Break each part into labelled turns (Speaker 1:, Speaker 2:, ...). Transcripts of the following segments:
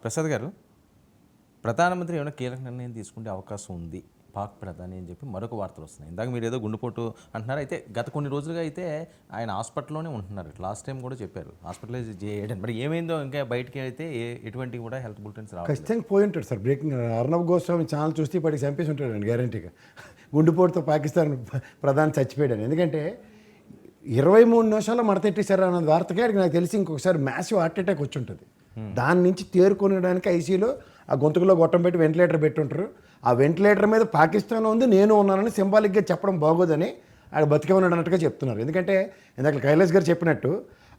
Speaker 1: ప్రసాద్ గారు, ప్రధానమంత్రి ఏమైనా కీలక నిర్ణయం తీసుకునే అవకాశం ఉంది పాక్ ప్రధాని అని చెప్పి మరొక వార్తలు వస్తున్నాయి. ఇందాక మీరు ఏదో గుండెపోటు అంటున్నారు. అయితే గత కొన్ని రోజులుగా అయితే ఆయన హాస్పిటల్లోనే ఉంటున్నారు. లాస్ట్ టైం కూడా చెప్పారు హాస్పిటలైజ్ చేయడం. మరి ఏమైందో ఇంకా బయటికి అయితే ఎటువంటి కూడా హెల్త్ బులెటిన్స్ రావాలి.
Speaker 2: ఖచ్చితంగా పోయి ఉంటాడు sir. Breaking Arnab Goswami channel చూస్తే ఇప్పటికి చంపేసి ఉంటాడండి గ్యారంటీగా. గుండెపోటుతో పాకిస్తాన్ ప్రధాని చచ్చిపోయాడు. ఎందుకంటే 23 నిమిషాల్లో మడతెట్టేశారు అన్నది వార్తకే నాకు తెలిసి ఇంకొకసారి మ్యాసివ్ హార్ట్ అటాక్ వచ్చి ఉంటుంది. దాని నుంచి తేరుకొనడానికి ఐసీయూలో ఆ గొంతుకులో గొట్టం పెట్టి వెంటిలేటర్ పెట్టుంటారు. ఆ వెంటిలేటర్ మీద పాకిస్తాన్ ఉంది, నేను ఉన్నానని సింబాలిక్గా చెప్పడం బాగోదని ఆడ బతికే ఉన్నాడు అన్నట్టుగా చెప్తున్నారు. ఎందుకంటే ఇందాక కైలాస్ గారు చెప్పినట్టు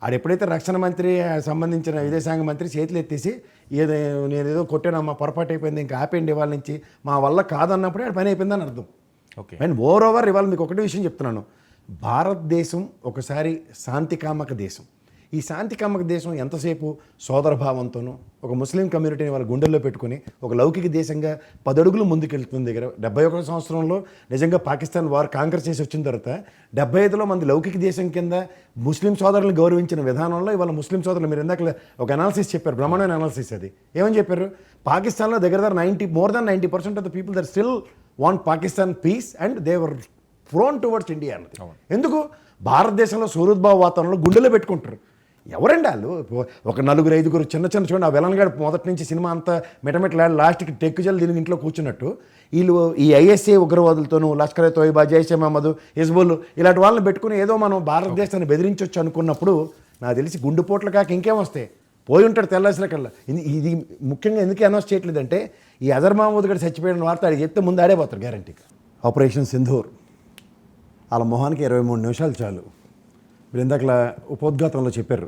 Speaker 2: ఆడు ఎప్పుడైతే రక్షణ మంత్రి సంబంధించిన విదేశాంగ మంత్రి చేతులు ఎత్తేసి నేనేదో కొట్టానమ్మా, పొరపాటు అయిపోయింది, ఇంకా ఆపేయండి ఇవాళ నుంచి, మా వల్ల కాదన్నప్పుడే ఆడ పని అయిపోయిందని అర్థం.
Speaker 1: ఓకే.
Speaker 2: అండ్ ఓవర్ ఇవాళ మీకు ఒకటే విషయం చెప్తున్నాను. భారతదేశం ఒకసారి శాంతికామక దేశం. ఈ శాంతికామక దేశం ఎంతసేపు సోదరభావంతోనూ ఒక ముస్లిం కమ్యూనిటీని వాళ్ళ గుండెల్లో పెట్టుకుని ఒక లౌకిక దేశంగా 10 అడుగులు ముందుకెళ్తుంది. దగ్గర 71 సంవత్సరంలో నిజంగా పాకిస్తాన్ వార్ కాంకర్ చేసి వచ్చిన తర్వాత 75లో మంది లౌకిక దేశం కింద ముస్లిం సోదరులను గౌరవించిన విధానంలో ఇవాళ ముస్లిం సోదరులు, మీరు ఇందాక ఒక అనాలిసిస్ చెప్పారు, బ్రహ్మాండమైన అనాలిసిస్. అది ఏమని చెప్పారు? పాకిస్తాన్లో దగ్గర more than 90% of the people there still want Pakistan peace and they were prone towards India అన్నది. ఎందుకు? భారతదేశంలో సూరద్భావ వాతావరణంలో గుండెలో పెట్టుకుంటారు. ఎవరండి వాళ్ళు? ఒక 4-5 చిన్న చూడండి. ఆ వెలన్గాడు మొదటి నుంచి సినిమా అంతా మెటమెట్లాడి లాస్ట్కి టెక్కుజల్ దీనికి ఇంట్లో కూర్చున్నట్టు వీళ్ళు ఈ ఐఎస్ఏ ఉగ్రవాదులతోనూ లష్కర్ తోయిబా, జైషే మహమ్మద్, హిజ్బుల్ ఇలాంటి వాళ్ళని పెట్టుకుని ఏదో మనం భారతదేశాన్ని బెదిరించవచ్చు అనుకున్నప్పుడు నాకు తెలిసి గుండెపోట్లు కాక ఇంకేం వస్తాయి, పోయి ఉంటాడు తెల్లాసిన కల్లా. ఇది ముఖ్యంగా ఎందుకు అనౌన్స్ చేయట్లేదంటే ఈ అజర్ మహమ్మద్ గారు చచ్చిపోయిన వార్త ఆడికి చెప్తే ముందు ఆడేపోతారు గ్యారంటీగా. ఆపరేషన్ సింధూర్ వాళ్ళ మొహానికి 23 నిమిషాలు చాలు. మీరు ఇందాకలా ఉపోద్ఘాతంలో చెప్పారు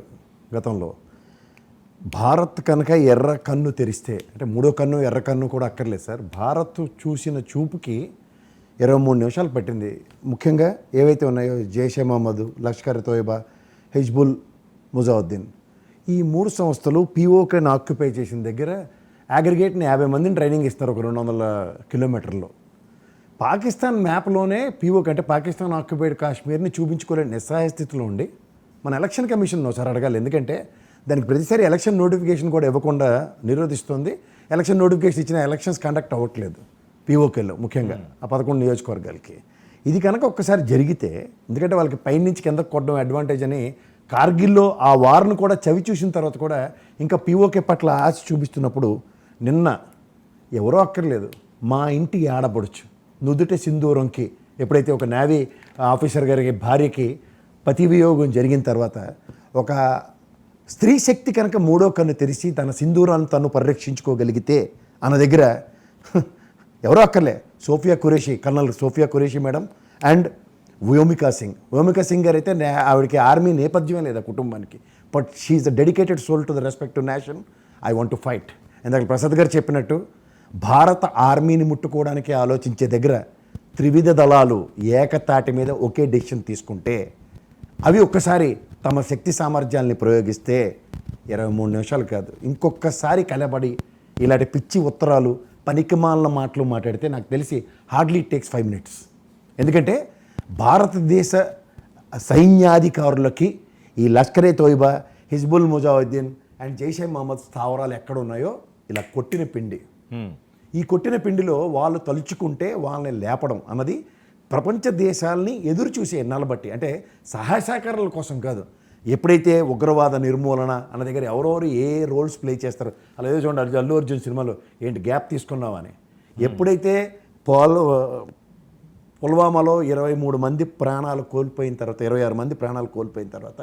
Speaker 2: గతంలో, భారత్ కనుక ఎర్ర కన్ను తెరిస్తే, అంటే 3వ కన్ను ఎర్ర కన్ను కూడా అక్కర్లేదు సార్, భారత్ చూసిన చూపుకి 23 నిమిషాలు పట్టింది. ముఖ్యంగా ఏవైతే ఉన్నాయో జైషే మహమ్మద్, లష్కర్ తోయిబా, హిజ్బుల్ ముజావుద్దీన్, ఈ 3 సంస్థలు పీఓకేని ఆక్యుపై చేసిన దగ్గర అగ్రిగేట్ని 50 మందిని ట్రైనింగ్ ఇస్తారు ఒక 200 కిలోమీటర్లో. పాకిస్తాన్ మ్యాప్లోనే పీఓకే అంటే పాకిస్తాన్ ఆక్యుపైడ్ కాశ్మీర్ని చూపించుకోలేని నిస్సహాయ స్థితిలో ఉండి మన ఎలక్షన్ కమిషన్ ఒకసారి అడగాలి. ఎందుకంటే దానికి ప్రతిసారి ఎలక్షన్ నోటిఫికేషన్ కూడా ఇవ్వకుండా నిరోధిస్తుంది. ఎలక్షన్ నోటిఫికేషన్ ఇచ్చిన ఎలక్షన్స్ కండక్ట్ అవ్వట్లేదు పీఓకేలో, ముఖ్యంగా ఆ 11 నియోజకవర్గాలకి. ఇది కనుక ఒక్కసారి జరిగితే, ఎందుకంటే వాళ్ళకి పైనుంచి కిందకు కొట్టడం అడ్వాంటేజ్ అని కార్గిల్లో ఆ వార్ను కూడా చవి చూసిన తర్వాత కూడా ఇంకా పీఓకే పట్ల ఆశ చూపిస్తున్నప్పుడు నిన్న ఎవరో అక్కర్లేదు, మా ఇంటి ఆడపడుచు నుదుట సింధూరంకి ఎప్పుడైతే ఒక నేవీ ఆఫీసర్ గారికి భార్యకి పతి వియోగం జరిగిన తర్వాత ఒక స్త్రీ శక్తి కనుక 3వ కన్ను తెరిచి తన సింధూరాన్ని తను పరిరక్షించుకోగలిగితే అన్న దగ్గర ఎవరో అక్కర్లే, Sofia Qureshi, colonel Sofia Qureshi madam and Vyomika Singh గారు అయితే ఆవిడకి ఆర్మీ నేపథ్యమే లేదా కుటుంబానికి, but she is a dedicated soul to the respect to nation. I want to fight. ఇందాక ప్రసాద్ గారు చెప్పినట్టు భారత ఆర్మీని ముట్టుకోవడానికి ఆలోచించే దగ్గర త్రివిధ దళాలు ఏకతాటి మీద ఒకే డెసిషన్ తీసుకుంటే, అవి ఒక్కసారి తమ శక్తి సామర్థ్యాల్ని ప్రయోగిస్తే 23 నిమిషాలు కాదు, ఇంకొకసారి కలబడి ఇలాంటి పిచ్చి ఉత్తరాలు పనికిమాలిన మాటలు మాట్లాడితే నాకు తెలిసి హార్డ్లీ టేక్స్ 5 minutes. ఎందుకంటే భారతదేశ సైన్యాధికారులకి ఈ లష్కరే తోయిబా, హిజ్బుల్ ముజావుద్దీన్ అండ్ జైషే మహమ్మద్ స్థావరాలు ఎక్కడ ఉన్నాయో ఇలా కొట్టిన పిండి. ఈ కొట్టిన పిండిలో వాళ్ళు తలుచుకుంటే వాళ్ళని లేపడం అన్నది ప్రపంచ దేశాలని ఎదురు చూసే ఎన్నాళ్ళు బట్టి, అంటే సహాయ సహకారాల కోసం కాదు, ఎప్పుడైతే ఉగ్రవాద నిర్మూలన అన్న దగ్గర ఎవరెవరు ఏ రోల్స్ ప్లే చేస్తారు. అలా ఏదో చూడండి అల్లు అర్జున్ సినిమాలో ఏంటి గ్యాప్ తీసుకున్నావని, ఎప్పుడైతే పుల్వామాలో 23 మంది ప్రాణాలు కోల్పోయిన తర్వాత, 26 మంది ప్రాణాలు కోల్పోయిన తర్వాత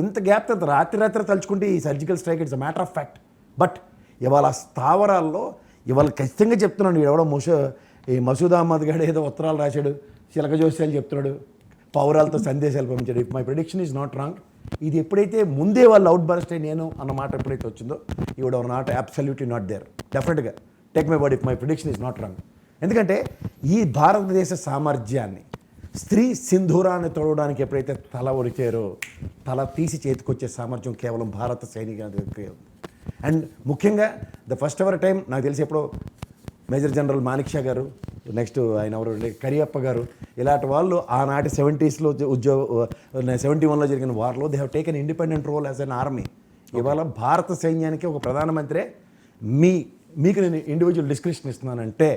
Speaker 2: ఇంత గ్యాప్ తర్వాత రాత్రి తలుచుకుంటే ఈ surgical strike it's a matter of fact. But ఇవాళ స్థావరాల్లో ఇవాళ ఖచ్చితంగా చెప్తున్నాను, ఎవడో ఈ మసూద్ అహ్మద్ గారు ఏదో ఉత్తరాలు రాశాడు, చిలక జోస్యాలు చెప్తున్నాడు, పౌరాలతో సందేశాలు పంపించాడు. If my prediction is not wrong, ఇది ఎప్పుడైతే ముందే వాళ్ళు అవుట్ బర్స్ట్ అయి నేను అన్న మాట ఎప్పుడైతే వచ్చిందో, you would not absolutely not there. Definitely take my word, if my prediction is not wrong. ఎందుకంటే ఈ భారతదేశ సామర్థ్యాన్ని, స్త్రీ సింధూరాన్ని తొడవడానికి ఎప్పుడైతే తల ఒడిచారో, తల తీసి చేతికొచ్చే సామర్థ్యం కేవలం భారత సైనికులకే ఉంది. అండ్ ముఖ్యంగా ద ఫస్ట్ ఎవర్ టైం నాకు తెలిసి ఎప్పుడో మేజర్ జనరల్ మాణిక్ షా గారు, నెక్స్ట్ ఆయన ఎవరు కరియప్ప గారు, ఇలాంటి వాళ్ళు ఆనాటి 70sలో 71లో జరిగిన వార్లో they have taken independent role as an army. ఇవాళ భారత సైన్యానికి ఒక ప్రధానమంత్రే మీకు నేను ఇండివిజువల్ డిస్క్రిప్షన్ ఇస్తున్నానంటే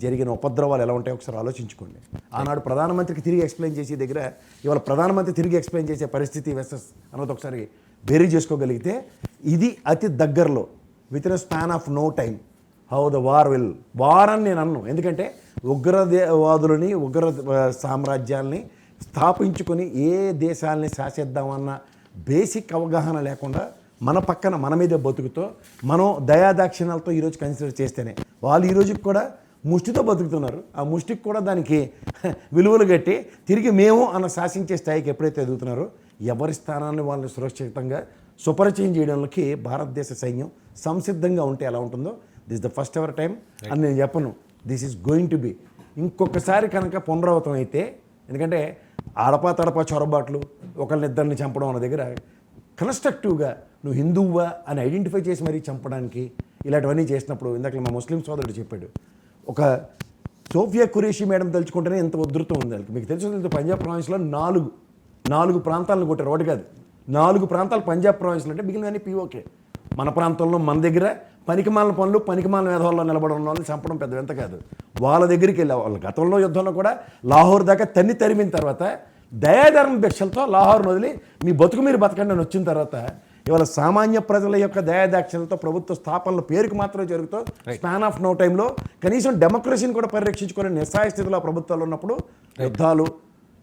Speaker 2: జరిగిన ఉపద్రవాలు ఎలా ఉంటాయో ఒకసారి ఆలోచించుకోండి. ఆనాడు ప్రధానమంత్రికి తిరిగి ఎక్స్ప్లెయిన్ చేసే దగ్గర ఇవాళ ప్రధానమంత్రి తిరిగి ఎక్స్ప్లెయిన్ చేసే పరిస్థితి వెసెస్ అన్నది ఒకసారి బేరీ చేసుకోగలిగితే ఇది అతి దగ్గరలో within span of no time how the war అని నేను అన్నాను. ఎందుకంటే ఉగ్రవాదులని ఉగ్ర సామ్రాజ్యాల్ని స్థాపించుకొని ఏ దేశాలని శాసిద్దామన్న బేసిక్ అవగాహన లేకుండా మన పక్కన మన మీదే బతుకుతో మనం దయాదాక్షిణ్యాలతో ఈరోజు కన్సిడర్ చేస్తేనే వాళ్ళు ఈరోజుకి కూడా ముష్టితో బతుకుతున్నారు. ఆ ముష్టికి కూడా దానికి విలువలు కట్టి తిరిగి మేము అన్న శాసించే స్థాయికి ఎప్పుడైతే ఎదుగుతున్నారో ఎవరి స్థానాన్ని వాళ్ళని సురక్షితంగా సుపరిచయం చేయడానికి భారతదేశ సైన్యం సంసిద్ధంగా ఉంటే ఎలా ఉంటుందో this the first ever time అని నేను చెప్పను. This is going to be ఇంకొకసారి కనుక పునరావృతం అయితే, ఎందుకంటే అడపా తడపా చొరబాట్లు ఒకళ్ళనిద్దరిని చంపడం అన్న దగ్గర కన్స్ట్రక్టివ్గా నువ్వు హిందువువా అని ఐడెంటిఫై చేసి మరీ చంపడానికి ఇలాంటివన్నీ చేసినప్పుడు ఇందాక మా ముస్లిం సోదరుడు చెప్పాడు, ఒక సోఫియా ఖురేషి మేడం తలుచుకుంటేనే ఎంత ఉధృతం ఉంది వాళ్ళకి. మీకు తెలుసు పంజాబ్ ప్రావిన్స్లో నాలుగు ప్రాంతాలను కొట్టారు, ఒకటి కాదు 4 ప్రాంతాలు పంజాబ్ ప్రావిన్స్లో అంటే మిగిలినవన్నీ పీఓకే. మన ప్రాంతంలో మన దగ్గర పనికిమాలిన పనులు పనికిమాలిన వేధవాల్లో నిలబడి ఉన్న వాళ్ళని చంపడం పెద్ద ఎంత కాదు. వాళ్ళ దగ్గరికి వెళ్ళే వాళ్ళు గతంలో యుద్ధంలో కూడా లాహోర్ దాకా తరిమిన తర్వాత దయాధర్మ భిక్షలతో లాహోర్ను వదిలి మీ బతుకు మీరు బతకండి అని వచ్చిన తర్వాత ఇవాళ సామాన్య ప్రజల యొక్క దయాదాక్షలతో ప్రభుత్వ స్థాపనలు పేరుకు మాత్రమే జరుగుతూ స్పాన్ ఆఫ్ నో టైంలో కనీసం డెమోక్రసీని కూడా పరిరక్షించుకునే నిస్సాయ స్థితిలో ప్రభుత్వాలు ఉన్నప్పుడు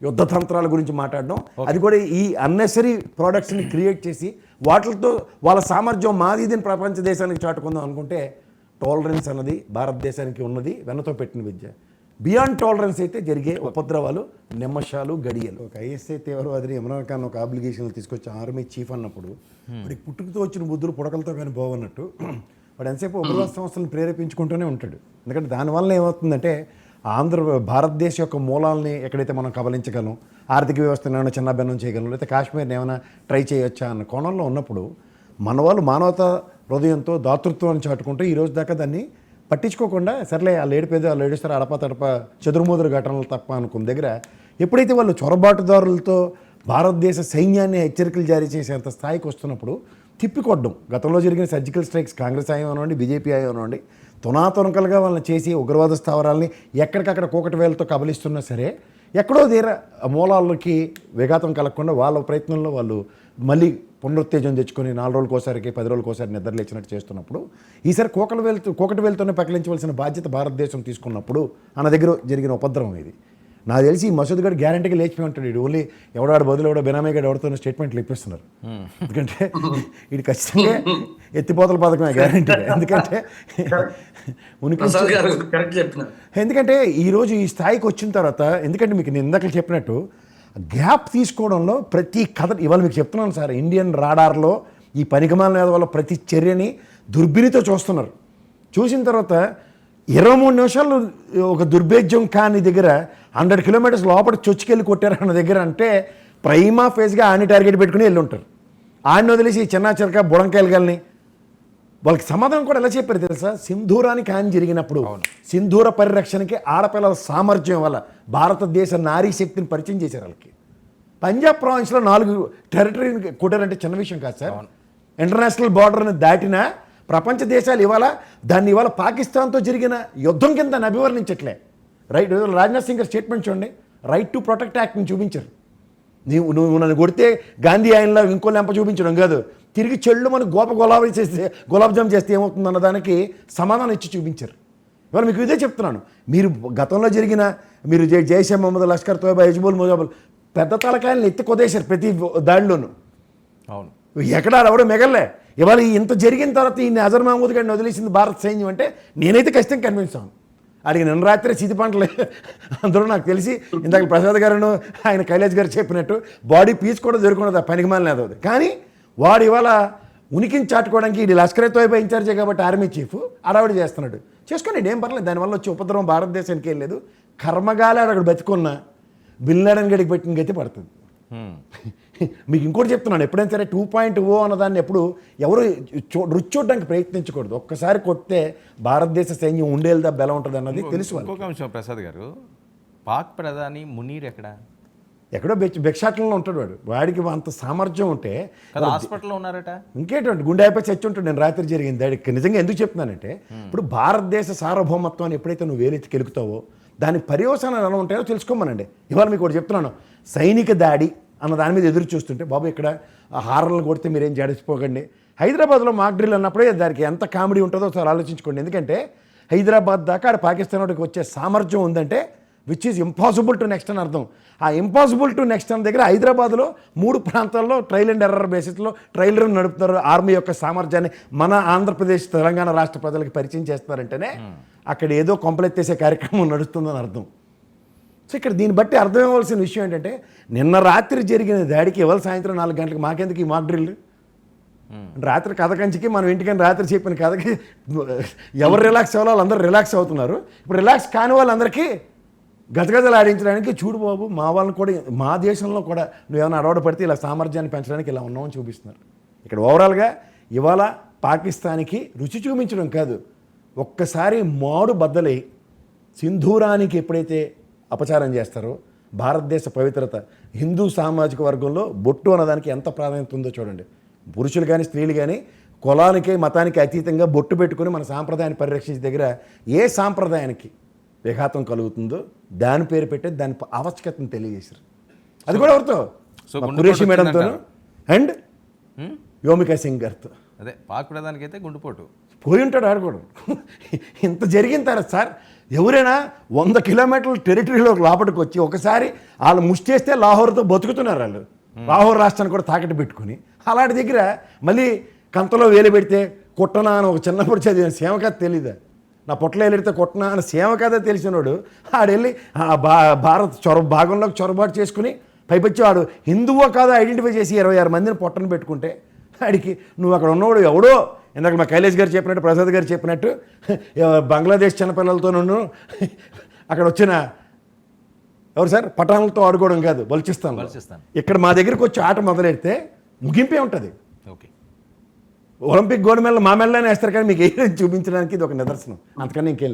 Speaker 2: యుద్ధ తంత్రాల గురించి మాట్లాడడం, అది కూడా ఈ అన్నెసరీ ప్రోడక్ట్స్ని క్రియేట్ చేసి వాటితో వాళ్ళ సామర్థ్యం మాది దీని ప్రపంచ దేశానికి చాటుకుందాం అనుకుంటే టాలరెన్స్ అన్నది భారతదేశానికి ఉన్నది వెన్నతో పెట్టిన విద్య. బియాండ్ టాలరెన్స్ అయితే జరిగే ఉపద్రవాలు నిమిషాలు గడియలు. ఒక ఐఎస్ఐ తీవ్రవాదిని ఇమ్రాన్ ఖాన్ ఒక అప్లికేషన్లు తీసుకొచ్చి ఆర్మీ చీఫ్ అన్నప్పుడు వాడికి పుట్టుకతో వచ్చిన బుద్ధులు పుడకలతో కానీ బాగున్నట్టు వాడు ఎంతసేపు ఉగ్రవాద సంస్థలను ప్రేరేపించుకుంటూనే ఉంటాడు. ఎందుకంటే దానివల్ల ఏమవుతుందంటే భారతదేశం యొక్క మూలాలని ఎక్కడైతే మనం కబలించగలం, ఆర్థిక వ్యవస్థను ఏమైనా చిన్నభిన్నం చేయగలం, లేకపోతే కాశ్మీర్ని ఏమైనా ట్రై చేయొచ్చా అన్న కోణంలో ఉన్నప్పుడు మన వాళ్ళు మానవతా హృదయంతో దాతృత్వాన్ని చాటుకుంటూ ఈ రోజు దాకా దాన్ని పట్టించుకోకుండా సర్లే వాళ్ళు ఏడిపోయేది వాళ్ళు ఏడుస్తారు అడప తడప చెదురుమూదురు ఘటనలు తప్ప అనుకున్న దగ్గర ఎప్పుడైతే వాళ్ళు చొరబాటుదారులతో భారతదేశ సైన్యాన్ని హెచ్చరికలు జారీ చేసేంత స్థాయికి వస్తున్నప్పుడు తిప్పికొట్టడం, గతంలో జరిగిన సర్జికల్ స్ట్రైక్స్ కాంగ్రెస్ అవ్వనివ్వండి బీజేపీ అవ్వనివ్వండి తునాతునకలుగా వాళ్ళని చేసి ఉగ్రవాద స్థావరాలని ఎక్కడికక్కడ కూకటి వేలతో కబలిస్తున్నా సరే ఎక్కడో తీర మూలాలకి విఘాతం కలగకుండా వాళ్ళ ప్రయత్నంలో వాళ్ళు మళ్ళీ పునరుత్తేజం తెచ్చుకొని 4 రోజులకోసారికి 10 రోజులకోసారి నిద్రలేచినట్టు చేస్తున్నప్పుడు ఈసారి కూకటి వేలుతోనే పక్కలించవలసిన బాధ్యత భారతదేశం తీసుకున్నప్పుడు అన్న దగ్గర జరిగిన ఉపద్రవం ఇది. నాకు తెలిసి ఈ మసూద్ గడ్ గ్యారంటీగా లేచిపోయి ఉంటాడు. ఇది ఓన్లీ ఎవడాడు బదులు ఎవడో బినామీ గడ్ ఎవరితోనే స్టేట్మెంట్లు ఇప్పిస్తున్నారు. ఎందుకంటే ఇది ఖచ్చితంగా ఎత్తిపోతల పథకమే గ్యారంటీ. ఎందుకంటే ఈరోజు ఈ స్థాయికి వచ్చిన తర్వాత, ఎందుకంటే మీకు నేను ఇందాక చెప్పినట్టు గ్యాప్ తీసుకోవడంలో ప్రతి కథ ఇవాళ మీకు చెప్తున్నాను సార్, ఇండియన్ రాడార్లో ఈ పనికిమాలిన వల్ల ప్రతి చర్యని దుర్బినితో చూస్తున్నారు. చూసిన తర్వాత 23 నిమిషాలు ఒక దుర్భేద్యం కాని దగ్గర 100 కిలోమీటర్స్ లోపల చొచ్చుకెళ్ళి కొట్టారన్న దగ్గర అంటే ప్రైమా ఫేజ్గా ఆని టార్గెట్ పెట్టుకుని వెళ్ళి ఉంటారు. ఆయన వదిలేసి చిన్న చిరక బుడంకాయలుగాల్ని వాళ్ళకి సమాధానం కూడా ఎలా చెప్పారు తెలుసా? సింధూరానికి హాని జరిగినప్పుడు సింధూర పరిరక్షణకి ఆడపిల్లల సామర్థ్యం వల్ల భారతదేశ నారీ శక్తిని పరిచయం చేశారు. వాళ్ళకి పంజాబ్ ప్రావిన్స్లో 4 టెరిటరీని కొట్టారంటే చిన్న విషయం కాదు సార్. ఇంటర్నేషనల్ బార్డర్ని దాటిన ప్రపంచ దేశాలు ఇవాళ పాకిస్తాన్తో జరిగిన యుద్ధం కింద అభివర్ణించట్లే. రైట్, రాజ్నాథ్ సింగ్ గారి స్టేట్మెంట్ చూడండి, రైట్ టు ప్రొటెక్ట్ యాక్ట్ని చూపించారు. నువ్వు నన్ను కొడితే గాంధీ ఆయనలో ఇంకో లెంప చూపించడం కాదు, తిరిగి చెళ్ళు మన గులాబ్ జామ్ చేస్తే ఏమవుతుంది అన్నదానికి సమాధానం ఇచ్చి చూపించారు. ఇవాళ మీకు ఇదే చెప్తున్నాను, మీరు గతంలో మీరు జైషే మహమ్మద్, లష్కర్ తోయబా, హిజ్బుల్ ముజాబుల్ పెద్ద తలకాయలను ఎత్తి కొదేశారు ప్రతి దాడిలోనూ. అవును, ఎక్కడ ఎవడో మిగల్లే. ఇవాళ ఇంత జరిగిన తర్వాత ఈ అజర్ మహమూద్ గారిని వదిలేసింది భారత సైన్యం అంటే నేనైతే ఖచ్చితంగా కన్విన్స్ అవ్వను. అడిగి నిన్న రాత్రి చితి పంటలు అందరూ నాకు తెలిసి ఇందాక ప్రసాద్ గారు ఆయన కైలాష్ గారు చెప్పినట్టు బాడీ పీస్ కూడా దొరుకున్నది పనికిమాలిన అది. కానీ వాడు ఇవాళ ఉనికిని చాటుకోవడానికి ఇది లష్కర్ తోయబా ఇన్ఛార్జే కాబట్టి ఆర్మీ చీఫ్ అడావిడి చేస్తున్నాడు. చేసుకోండి, ఏం పర్లేదు, దానివల్ల వచ్చే ఉపద్రవం భారతదేశానికి ఏం లేదు. కర్మగాలి అక్కడ బతుకున్న బిన్ లాడెన్ గడికి పెట్టిన గతి పడుతుంది. మీకు ఇంకోటి చెప్తున్నాను, ఎప్పుడైనా సరే 2.0 అన్నదాన్ని ఎప్పుడు ఎవరు రుచి చూడడానికి ప్రయత్నించకూడదు. ఒక్కసారి కొడితే భారతదేశ సైన్యం ఉండేది దెబ్బ ఎలా ఉంటుంది అన్నది తెలుసు.
Speaker 1: ఇంకొక అంశం ప్రసాద్ గారు, పాక్ ప్రధాని మునీర్
Speaker 2: ఎక్కడో భిక్షాటంలో ఉంటాడు వాడికి అంత సామర్థ్యం ఉంటే
Speaker 1: కదా హాస్పిటల్లో ఉన్నారట.
Speaker 2: ఇంకేంటి గుండె అయిపోయి చచ్చి ఉంటాడు. నేను రాత్రి జరిగింది దాడికి నిజంగా ఎందుకు చెప్తున్నానంటే ఇప్పుడు భారతదేశ సార్వభౌమత్వాన్ని ఎప్పుడైతే నువ్వు వేలెత్తి కెలుకుతావో దాని పర్యవసానాలు ఎలా ఉంటాయో తెలుసుకోమనండి. ఇవాళ మీకు ఒకటి చెప్తున్నాను, సైనిక దాడి అన్న దాని మీద ఎదురు చూస్తుంటే బాబు ఇక్కడ హారర్లను కొడితే మీరేం జాడిసిపోకండి. హైదరాబాద్లో మాక్ డ్రిల్ అన్నప్పుడే దానికి ఎంత కామెడీ ఉంటుందో ఒకసారి ఆలోచించుకోండి. ఎందుకంటే హైదరాబాద్ దాకా ఆడ పాకిస్తాన్ వాడికి వచ్చే సామర్థ్యం ఉందంటే which is impossible to next అని అర్థం. ఆ ఇంపాసిబుల్ టు నెక్స్ట్ అన్న దగ్గర హైదరాబాద్లో 3 ప్రాంతాల్లో ట్రయల్ అండ్ ఎర్రర్ బేసిస్లో ట్రైలర్ నడుపుతారు. ఆర్మీ యొక్క సామర్థ్యాన్ని మన ఆంధ్రప్రదేశ్ తెలంగాణ రాష్ట్ర ప్రజలకు పరిచయం చేస్తారంటేనే అక్కడ ఏదో కొంపలెత్తేసే కార్యక్రమం నడుస్తుందని అర్థం. సో ఇక్కడ దీన్ని బట్టి అర్థం అవ్వాల్సిన విషయం ఏంటంటే నిన్న రాత్రి జరిగిన దాడికి ఇవాళ సాయంత్రం 4 గంటలకు మాకెందుకు ఈ మాక్ డ్రిల్? రాత్రి కథ కంచికి మనం ఇంటికని రాత్రి చెప్పిన కథకి ఎవరు రిలాక్స్ అవ్వాలి వాళ్ళందరూ రిలాక్స్ అవుతున్నారు. ఇప్పుడు రిలాక్స్ కాని వాళ్ళందరికీ గజగజలు ఆడించడానికి చూడు బాబు మా వాళ్ళని కూడా మా దేశంలో కూడా నువ్వేమైనా అడవాడు పడితే ఇలా సామర్థ్యాన్ని పెంచడానికి ఇలా ఉన్నామని చూపిస్తున్నారు. ఇక్కడ ఓవరాల్గా ఇవాళ పాకిస్తాన్కి రుచి చూపించడం కాదు, ఒక్కసారి మాడు బద్దలై సింధూరానికి ఎప్పుడైతే అపచారం చేస్తారో భారతదేశ పవిత్రత హిందూ సామాజిక వర్గంలో బొట్టు అన్నదానికి ఎంత ప్రాధాన్యత ఉందో చూడండి. పురుషులు కానీ స్త్రీలు కానీ కులానికి మతానికి అతీతంగా బొట్టు పెట్టుకుని మన సాంప్రదాయాన్ని పరిరక్షించే దగ్గర ఏ సాంప్రదాయానికి విఘాతం కలుగుతుందో దాని పేరు పెట్టి దాని ఆవశ్యకతను తెలియజేశారు. అది కూడా ఎవరితో? కురేషి మేడంతో అండ్ యోమికా సింగ్ గారితో.
Speaker 1: అదే పాక్ ప్రధానికి అయితే గుండుపోటు
Speaker 2: పోయి ఉంటాడు ఆడుకోవడం. ఇంత జరిగిన తర్వాత సార్ ఎవరైనా 100 కిలోమీటర్ల టెరిటరీలోకి లోపలికి వచ్చి ఒకసారి వాళ్ళు ముష్టేస్తే లాహోర్తో బతుకుతున్నారు. వాళ్ళు లాహోర్ రాష్ట్రాన్ని కూడా తాకట్టు పెట్టుకుని అలాంటి దగ్గర మళ్ళీ కంతలో వేలు పెడితే కుట్టనా అని ఒక చిన్నప్పుడు చదివిన సేమకథ తెలీదా? నా పొట్టలో వెళ్ళితే కొట్టనా అని సేమకథ తెలిసినోడు ఆడెళ్ళి భారత్ భాగంలోకి చొరబాటు చేసుకుని పైపచ్చి వాడు హిందువో కాదో ఐడెంటిఫై చేసి 26 మందిని పొట్టను పెట్టుకుంటే ఆడికి నువ్వు అక్కడ ఉన్నవాడు ఎవడో ఇందాక మా కైలేష్ గారు చెప్పినట్టు ప్రసాద్ గారు చెప్పినట్టు బంగ్లాదేశ్ చిన్నపిల్లలతో నన్ను అక్కడ వచ్చిన ఎవరు సార్ పఠాన్లతో ఆడుకోవడం కాదు, బలిచిస్తాను. ఇక్కడ మా దగ్గరికి వచ్చి ఆట మొదలెడితే ముగింపే ఉంటుంది.
Speaker 1: ఓకే,
Speaker 2: ఒలింపిక్ గోల్డ్ మెడల్ మా మెడలోనే వేస్తారు కానీ మీకు ఏం చూపించడానికి ఇది ఒక నిదర్శనం, అంతకన్నా ఇంకేం లేదు.